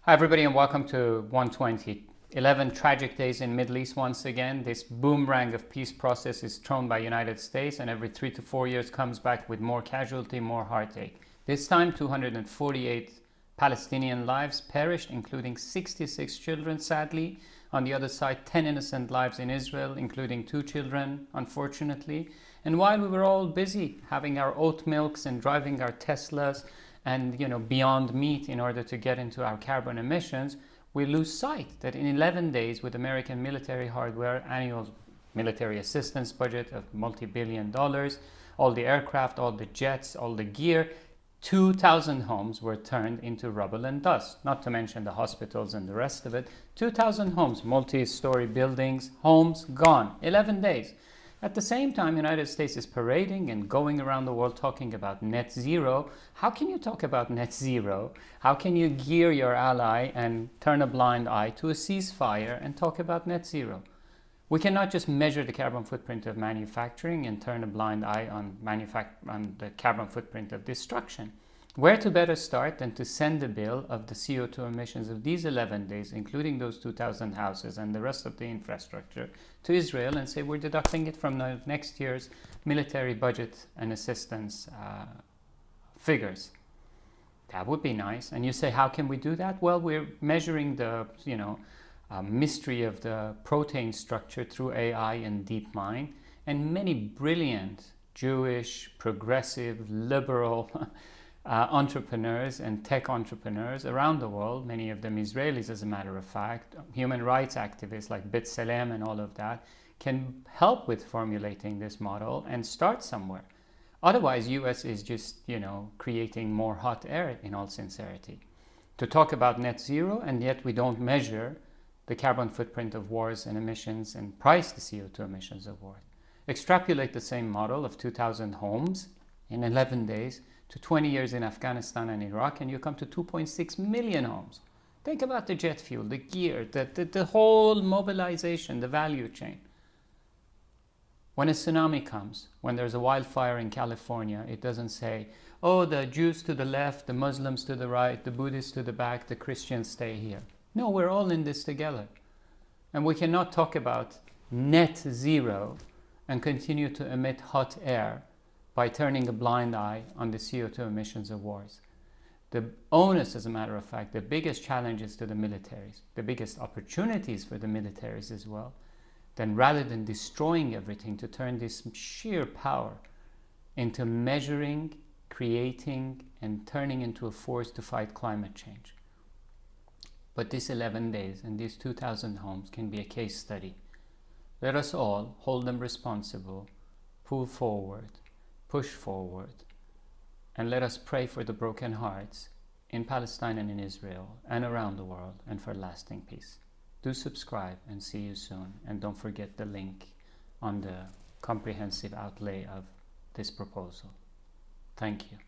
Hi everybody and welcome to 120. 11 tragic days in Middle East once again. This boomerang of peace process is thrown by United States and every 3 to 4 years comes back with more casualty, more heartache. This time 248 Palestinian lives perished, including 66 children sadly. On the other side, 10 innocent lives in Israel, including 2 children, unfortunately. And while we were all busy having our oat milks and driving our Teslas and beyond meat in order to get into our carbon emissions, we lose sight that in 11 days with American military hardware, annual military assistance budget of multi-billion dollars, all the aircraft, all the jets, all the gear, 2,000 homes were turned into rubble and dust, not to mention the hospitals and the rest of it. 2,000 homes, multi-story buildings, homes gone, 11 days. At the same time, United States is parading and going around the world talking about net zero. How can you talk about net zero? How can you gear your ally and turn a blind eye to a ceasefire and talk about net zero? We cannot just measure the carbon footprint of manufacturing and turn a blind eye on the carbon footprint of destruction. Where to better start than to send a bill of the CO2 emissions of these 11 days, including those 2,000 houses and the rest of the infrastructure, to Israel and say we're deducting it from the next year's military budget and assistance figures. That would be nice. And you say, how can we do that? Well, we're measuring the mystery of the protein structure through AI and DeepMind, and many brilliant Jewish, progressive, liberal entrepreneurs and tech entrepreneurs around the world, many of them Israelis as a matter of fact, human rights activists like B'Tselem and all of that, can help with formulating this model and start somewhere. Otherwise, US is just, creating more hot air in all sincerity. To talk about net zero, and yet we don't measure the carbon footprint of wars and emissions and price the CO2 emissions of war. Extrapolate the same model of 2,000 homes in 11 days to 20 years in Afghanistan and Iraq, and you come to 2.6 million homes. Think about the jet fuel, the gear, the whole mobilization, the value chain. When a tsunami comes, when there's a wildfire in California, it doesn't say, oh, the Jews to the left, the Muslims to the right, the Buddhists to the back, the Christians stay here. No, we're all in this together. And we cannot talk about net zero and continue to emit hot air by turning a blind eye on the CO2 emissions of wars. The onus, as a matter of fact, the biggest challenges to the militaries, the biggest opportunities for the militaries as well, then rather than destroying everything, to turn this sheer power into measuring, creating, and turning into a force to fight climate change. But these 11 days and these 2,000 homes can be a case study. Let us all hold them responsible, pull forward, push forward, and let us pray for the broken hearts in Palestine and in Israel and around the world, and for lasting peace. Do subscribe and see you soon, and don't forget the link on the comprehensive outlay of this proposal. Thank you.